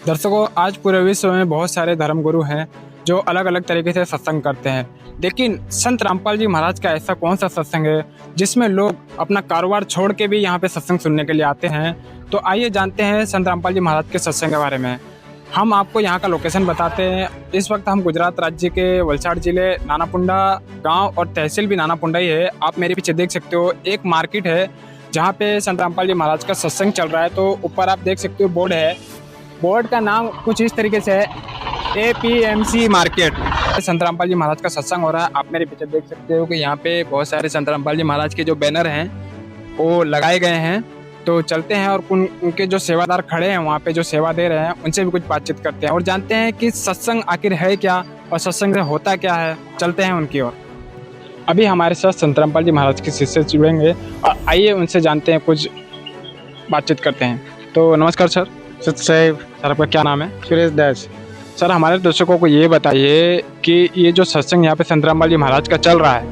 दर्शकों, आज पूरे विश्व में बहुत सारे धर्मगुरु हैं जो अलग अलग तरीके से सत्संग करते हैं। लेकिन संत रामपाल जी महाराज का ऐसा कौन सा सत्संग है जिसमें लोग अपना कारोबार छोड़ के भी यहाँ पे सत्संग सुनने के लिए आते हैं? तो आइए जानते हैं संत रामपाल जी महाराज के सत्संग के बारे में। हम आपको यहाँ का लोकेशन बताते हैं। इस वक्त हम गुजरात राज्य के वलसाड़ जिले नानापुंडा गांव और तहसील भी नानापुंडा ही है। आप मेरे पीछे देख सकते हो, एक मार्केट है जहाँ पे संत रामपाल जी महाराज का सत्संग चल रहा है। तो ऊपर आप देख सकते हो बोर्ड है, बोर्ड का नाम कुछ इस तरीके से है, APMC मार्केट। संत रामपाल जी महाराज का सत्संग हो रहा है। आप मेरे पीछे देख सकते हो कि यहाँ पे बहुत सारे संत रामपाल जी महाराज के जो बैनर हैं वो लगाए गए हैं। तो चलते हैं और उनके जो सेवादार खड़े हैं वहाँ पे जो सेवा दे रहे हैं उनसे भी कुछ बातचीत करते हैं और जानते हैं कि सत्संग आखिर है क्या और सत्संग से होता क्या है। चलते हैं उनकी ओर। अभी हमारे साथ संत रामपाल जी महाराज के शिष्य जुड़ेंगे और आइए उनसे जानते हैं, कुछ बातचीत करते हैं। तो नमस्कार सर। साहब, सर आपका क्या नाम है? सुरेश दास। सर हमारे दर्शकों को ये बताइए कि ये जो सत्संग यहाँ पे संत रामपाल जी महाराज का चल रहा है,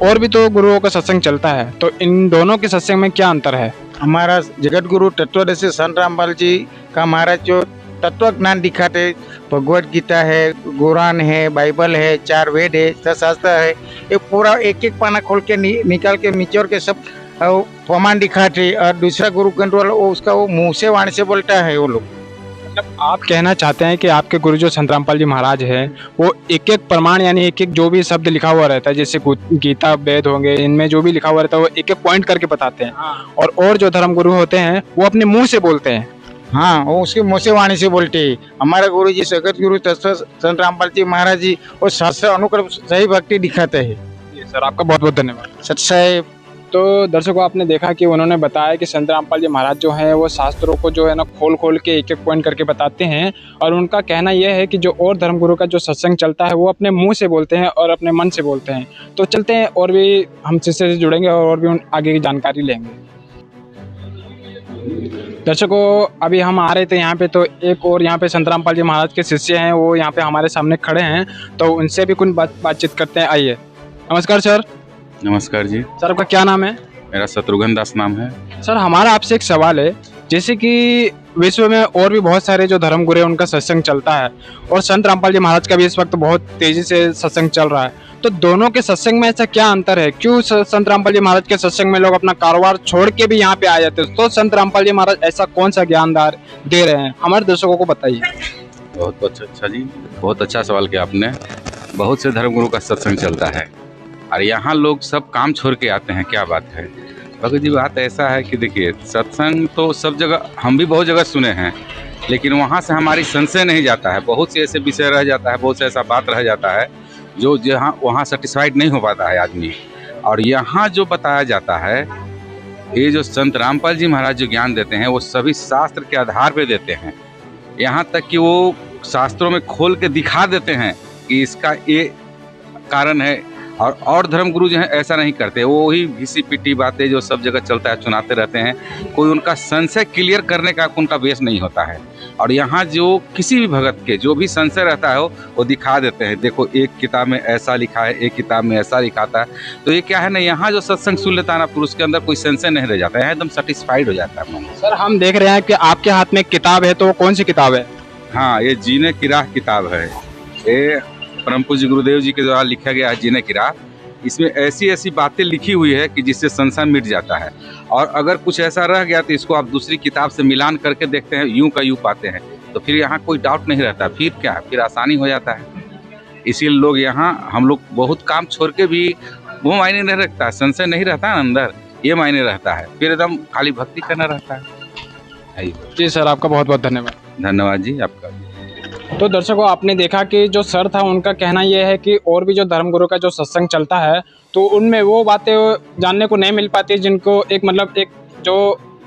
और भी तो गुरुओं का सत्संग चलता है, तो इन दोनों के सत्संग में क्या अंतर है? हमारा जगत गुरु तत्वदर्शी संत रामपाल जी का महाराज जो तत्व ज्ञान दिखाते, भगवत गीता है, कुरान है, बाइबल है, 4 वेद है, शास्त्र है, ये पूरा एक एक पाना खोल के निकाल के निचोड़ के सब प्रमाण दिखाते। और दूसरा गुरु ग्रंथ वाला वो उसका वो मुँह से वाणी से बोलता है वो लोग। मतलब आप कहना चाहते हैं कि आपके गुरु जो संत रामपाल जी महाराज हैं वो एक एक प्रमाण यानी एक एक जो भी शब्द लिखा हुआ रहता है, जैसे गीता वेद होंगे, इनमें जो भी लिखा हुआ रहता है वो एक एक पॉइंट करके बताते हैं। और जो धर्म गुरु होते हैं वो अपने मुंह से बोलते हैं। हाँ, वो उसके मुँह से वाणी से बोलते हैं। हमारे गुरु जी जगत गुरु तत्व संत रामपाल जी महाराज जी वो शास्त्र अनुक्रम सही भक्ति दिखाते हैं। सर आपका बहुत बहुत धन्यवाद। सच साहेब। तो दर्शकों, आपने देखा कि उन्होंने बताया कि संत रामपाल जी महाराज जो हैं वो शास्त्रों को जो है ना खोल खोल के एक एक पॉइंट करके बताते हैं। और उनका कहना यह है कि जो और धर्मगुरु का जो सत्संग चलता है वो अपने मुंह से बोलते हैं और अपने मन से बोलते हैं। तो चलते हैं और भी हम शिष्य से जुड़ेंगे और भी आगे की जानकारी लेंगे। दर्शकों, अभी हम आ रहे थे यहाँ पे, तो एक और यहाँ पे संत रामपाल जी महाराज के शिष्य हैं, वो यहाँ पे हमारे सामने खड़े हैं। तो उनसे भी कुछ बातचीत करते हैं। आइए। नमस्कार सर। नमस्कार जी। सर आपका क्या नाम है? मेरा शत्रुघ्न दास नाम है। सर हमारा आपसे एक सवाल है, जैसे कि विश्व में और भी बहुत सारे जो धर्मगुरु हैं उनका सत्संग चलता है और संत रामपाल जी महाराज का भी इस वक्त बहुत तेजी से सत्संग चल रहा है, तो दोनों के सत्संग में ऐसा क्या अंतर है? क्यों संत रामपाल जी महाराज के सत्संग में लोग अपना कारोबार छोड़ के भी यहाँ पे आ जाते हैं? तो संत रामपाल जी महाराज ऐसा कौन सा ज्ञानदार दे रहे हैं, हमारे दर्शकों को बताइए। बहुत अच्छा जी, बहुत अच्छा सवाल किया आपने। बहुत से धर्मगुरु का सत्संग चलता है और यहाँ लोग सब काम छोड़ के आते हैं। क्या बात है भगत जी, बात ऐसा है कि देखिए, सत्संग तो सब जगह, हम भी बहुत जगह सुने हैं, लेकिन वहाँ से हमारी संशय नहीं जाता है। बहुत से ऐसे विषय रह जाता है, बहुत से ऐसा बात रह जाता है जो जहाँ वहाँ सेटिस्फाइड नहीं हो पाता है आदमी। और यहाँ जो बताया जाता है, ये जो संत रामपाल जी महाराज जो ज्ञान देते हैं वो सभी शास्त्र के आधार पर देते हैं। यहाँ तक कि वो शास्त्रों में खोल के दिखा देते हैं कि इसका ये कारण है। और धर्मगुरु जो है ऐसा नहीं करते, वो वही घिसी पिटी बातें जो सब जगह चलता है सुनाते रहते हैं। कोई उनका संशय क्लियर करने का उनका बेस नहीं होता है। और यहाँ जो किसी भी भगत के जो भी संशय रहता है वो दिखा देते हैं। देखो, एक किताब में ऐसा लिखा है, एक किताब में ऐसा लिखाता है। तो ये क्या है ना, यहाँ जो सत्संग सुन लेता है ना, पुरुष के अंदर कोई संशय नहीं रह जाता है, एकदम सेटिस्फाइड हो जाता है मन। सर हम देख रहे हैं कि आपके हाथ में एक किताब है, तो वो कौन सी किताब है? हाँ, ये जीने की राह किताब है। ये परम पूज्य गुरुदेव जी के द्वारा लिखा गया है, जीने की राह। इसमें ऐसी ऐसी बातें लिखी हुई है कि जिससे संशय मिट जाता है। और अगर कुछ ऐसा रह गया तो इसको आप दूसरी किताब से मिलान करके देखते हैं, यूं का यूं पाते हैं, तो फिर यहाँ कोई डाउट नहीं रहता। फिर क्या है, फिर आसानी हो जाता है। इसीलिए लोग यहाँ, हम लोग बहुत काम छोड़ के भी वो मायने नहीं रखता है, संशय नहीं रहता है अंदर, ये मायने रहता है। फिर एकदम खाली भक्ति करना रहता है। जी सर, आपका बहुत बहुत धन्यवाद। धन्यवाद जी आपका। तो दर्शकों, आपने देखा कि जो सर था उनका कहना यह है कि और भी जो धर्मगुरु का जो सत्संग चलता है तो उनमें वो बातें जानने को नहीं मिल पाती जिनको एक जो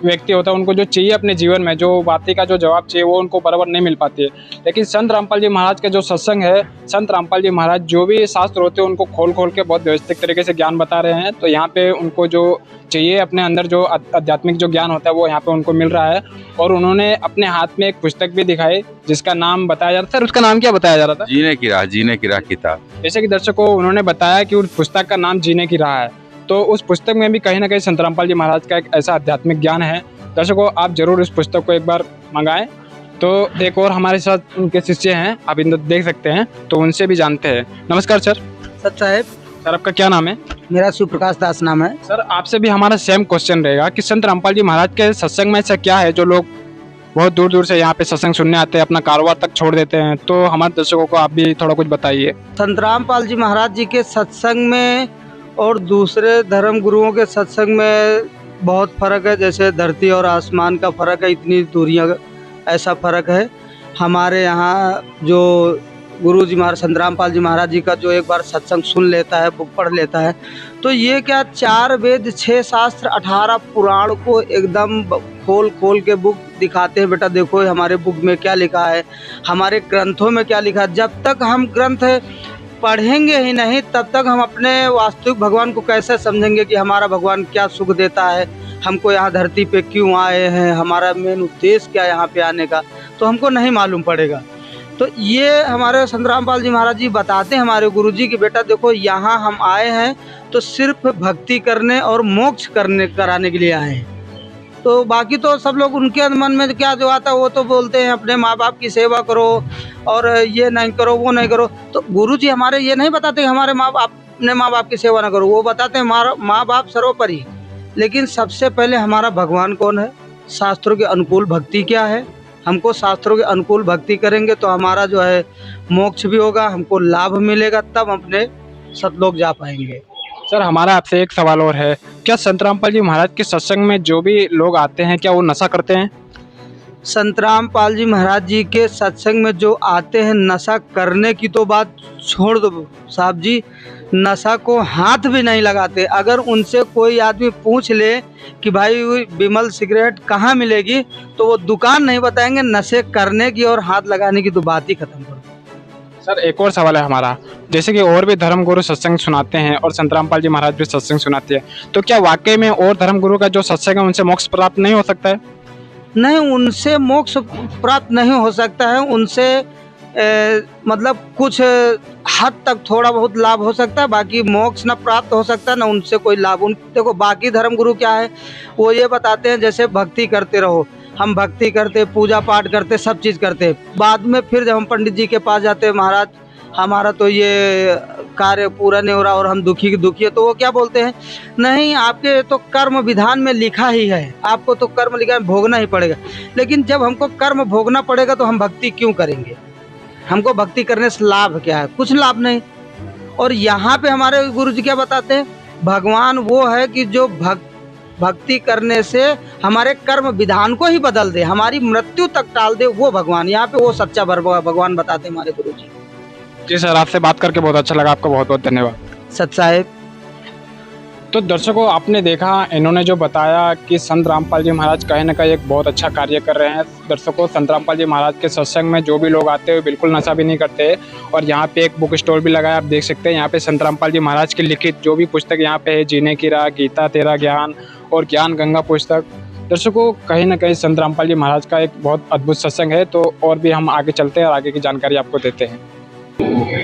व्यक्ति होता है उनको जो चाहिए अपने जीवन में, जो बातें का जो जवाब चाहिए वो उनको बराबर नहीं मिल पाती है। लेकिन संत रामपाल जी महाराज का जो सत्संग है, संत रामपाल जी महाराज जो भी शास्त्र होते हैं उनको खोल खोल के बहुत व्यवस्थित तरीके से ज्ञान बता रहे हैं। तो यहाँ पे उनको जो चाहिए अपने अंदर जो आध्यात्मिक जो ज्ञान होता है वो यहाँ पे उनको मिल रहा है। और उन्होंने अपने हाथ में एक पुस्तक भी दिखाई जिसका नाम बताया जा रहा था। सर उसका नाम क्या बताया जा रहा था? जीने की राह, जीने की राह किताब। जैसे कि दर्शकों उन्होंने बताया कि उस पुस्तक का नाम जीने की राह है। तो उस पुस्तक में भी कहीं ना कहीं संत रामपाल जी महाराज का एक ऐसा आध्यात्मिक ज्ञान है। दर्शकों, आप जरूर इस पुस्तक को एक बार मंगाएं तो एक और हमारे साथ उनके शिष्य हैं, आप इन देख सकते हैं, तो उनसे भी जानते हैं। नमस्कार सर। सत साहेब, सर आपका क्या नाम है? मेरा शिव प्रकाश दास नाम है। सर आपसे भी हमारा सेम क्वेश्चन रहेगा कि संत रामपाल जी महाराज के सत्संग में ऐसा क्या है जो लोग बहुत दूर दूर से यहाँ पे सत्संग सुनने आते हैं, अपना कारोबार तक छोड़ देते हैं? तो हमारे दर्शकों को आप भी थोड़ा कुछ बताइए। संत रामपाल जी महाराज जी के सत्संग में और दूसरे धर्म गुरुओं के सत्संग में बहुत फर्क है। जैसे धरती और आसमान का फर्क है, इतनी दूरियां, ऐसा फर्क है। हमारे यहाँ जो गुरु जी महाराज संत रामपाल जी महाराज जी का जो एक बार सत्संग सुन लेता है, बुक पढ़ लेता है, तो ये क्या 4 वेद 6 शास्त्र 18 पुराण को एकदम खोल खोल के बुक दिखाते हैं। बेटा देखो हमारे बुक में क्या लिखा है, हमारे ग्रंथों में क्या लिखा है। जब तक हम ग्रंथ पढ़ेंगे ही नहीं तब तक हम अपने वास्तविक भगवान को कैसे समझेंगे कि हमारा भगवान क्या सुख देता है, हमको यहाँ धरती पे क्यों आए हैं, हमारा मेन उद्देश्य क्या यहाँ पे आने का, तो हमको नहीं मालूम पड़ेगा। तो ये हमारे संत रामपाल जी महाराज जी बताते हैं हमारे गुरु जी कि बेटा देखो यहाँ हम आए हैं तो सिर्फ भक्ति करने और मोक्ष कराने के लिए आए हैं। तो बाकी तो सब लोग उनके मन में क्या जो आता है वो तो बोलते हैं अपने माँ बाप की सेवा करो और ये नहीं करो वो नहीं करो। तो गुरु जी हमारे ये नहीं बताते कि हमारे अपने माँ बाप की सेवा ना करो, वो बताते हैं हमारा माँ बाप सर्वोपरि। लेकिन सबसे पहले हमारा भगवान कौन है, शास्त्रों के अनुकूल भक्ति क्या है। हमको शास्त्रों के अनुकूल भक्ति करेंगे तो हमारा जो है मोक्ष भी होगा, हमको लाभ मिलेगा, तब अपने सतलोक जा पाएंगे। सर हमारा आपसे एक सवाल और है, क्या संत रामपाल जी महाराज के सत्संग में जो भी लोग आते हैं क्या वो नशा करते हैं? संत रामपाल जी महाराज जी के सत्संग में जो आते हैं नशा करने की तो बात छोड़ दो साहब जी, नशा को हाथ भी नहीं लगाते। अगर उनसे कोई आदमी पूछ ले कि भाई विमल सिगरेट कहाँ मिलेगी तो वो दुकान नहीं बताएंगे, नशे करने की और हाथ लगाने की तो बात ही खत्म कर दो। सर एक और सवाल है हमारा, जैसे कि और भी धर्म गुरु सत्संग सुनाते हैं और संत रामपाल जी महाराज भी सत्संग सुनाते हैं, तो क्या वाकई में और धर्म गुरु का जो सत्संग है उनसे मोक्ष प्राप्त नहीं हो सकता है? नहीं, उनसे मोक्ष प्राप्त नहीं हो सकता है। उनसे मतलब कुछ हद तक थोड़ा बहुत लाभ हो सकता है, बाकी मोक्ष ना प्राप्त हो सकता है ना उनसे कोई लाभ। देखो बाकी धर्म गुरु क्या है, वो ये बताते हैं जैसे भक्ति करते रहो, हम भक्ति करते, पूजा पाठ करते, सब चीज़ करते। बाद में फिर जब हम पंडित जी के पास जाते हैं, महाराज हमारा तो ये कार्य पूरा नहीं हो रहा और हम दुखी है, तो वो क्या बोलते हैं, नहीं आपके तो कर्म विधान में लिखा ही है, आपको तो कर्म लिखा है, भोगना ही पड़ेगा। लेकिन जब हमको कर्म भोगना पड़ेगा तो हम भक्ति क्यों करेंगे? हमको भक्ति करने से लाभ क्या है? कुछ लाभ नहीं। और यहाँ पे हमारे गुरु जी क्या बताते हैं, भगवान वो है कि जो भक्ति करने से हमारे कर्म विधान को ही बदल दे, हमारी मृत्यु तक टाल दे, वो भगवान। यहाँ पे वो सच्चा भगवान बताते हैं हमारे गुरु जी। जी सर, आपसे बात करके बहुत अच्छा लगा, आपका बहुत बहुत धन्यवाद। सत साहेब। तो दर्शकों आपने देखा, इन्होंने जो बताया कि संत रामपाल जी महाराज कहीं ना कहीं एक बहुत अच्छा कार्य कर रहे हैं। दर्शकों संत रामपाल जी महाराज के सत्संग में जो भी लोग आते हैं बिल्कुल नशा भी नहीं करते और यहाँ पे एक बुक स्टोर भी लगाया, आप देख सकते हैं। यहाँ पे संत रामपाल जी महाराज की लिखित जो भी पुस्तक यहाँ पे है, जीने की राह, गीता तेरा ज्ञान और ज्ञान गंगा पुस्तक। दर्शकों कहीं ना कहीं संत रामपाल जी महाराज का एक बहुत अद्भुत सत्संग है। तो और भी हम आगे चलते हैं और आगे की जानकारी आपको देते हैं।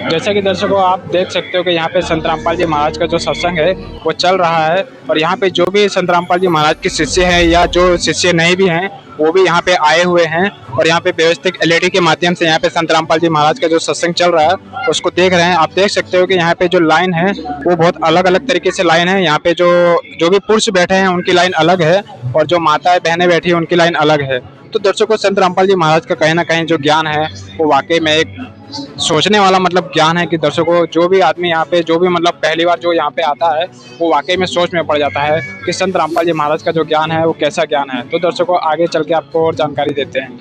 जैसा कि दर्शकों आप देख सकते हो कि यहाँ पे संत रामपाल जी महाराज का जो सत्संग है वो चल रहा है और यहाँ पे जो भी संत रामपाल जी महाराज के शिष्य हैं या जो शिष्य नहीं भी हैं वो भी यहाँ पे आए हुए हैं और यहाँ पे व्यवस्थित LED के माध्यम से यहाँ पे संत रामपाल जी महाराज का जो सत्संग चल रहा है उसको देख रहे हैं। आप देख सकते हो कि यहाँ पे जो लाइन है वो बहुत अलग अलग तरीके से लाइन है। यहाँ पे जो भी पुरुष बैठे हैं उनकी लाइन अलग है और जो माताएं बहनें बैठी हैं उनकी लाइन अलग है। तो दर्शकों संत रामपाल जी महाराज का कहीं ना कहीं जो ज्ञान है वो वाकई में एक सोचने वाला मतलब ज्ञान है कि दर्शकों जो भी आदमी यहाँ पे जो भी मतलब पहली बार जो यहाँ पे आता है वो वाकई में सोच में पड़ जाता है कि संत रामपाल जी महाराज का जो ज्ञान है वो कैसा ज्ञान है। तो दर्शकों आगे चल के आपको और जानकारी देते हैं।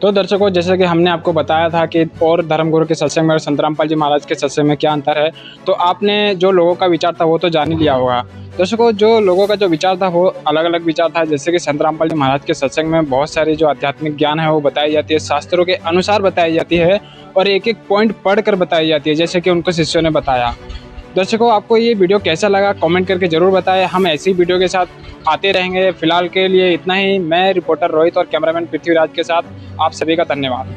तो दर्शकों जैसे कि हमने आपको बताया था कि और धर्मगुरु के सत्संग में और संत रामपाल जी महाराज के सत्संग में क्या अंतर है, तो आपने जो लोगों का विचार था वो तो जान ही लिया होगा। दर्शकों जो लोगों का जो विचार था वो अलग अलग विचार था। जैसे कि संत रामपाल जी महाराज के सत्संग में बहुत सारी जो आध्यात्मिक ज्ञान है वो बताई जाती है, शास्त्रों के अनुसार बताई जाती है और एक एक पॉइंट पढ़ कर बताई जाती है जैसे कि उनको शिष्यों ने बताया। दर्शकों आपको ये वीडियो कैसा लगा कमेंट करके ज़रूर बताएं। हम ऐसी वीडियो के साथ आते रहेंगे। फिलहाल के लिए इतना ही। मैं रिपोर्टर रोहित और कैमरामैन पृथ्वीराज के साथ आप सभी का धन्यवाद।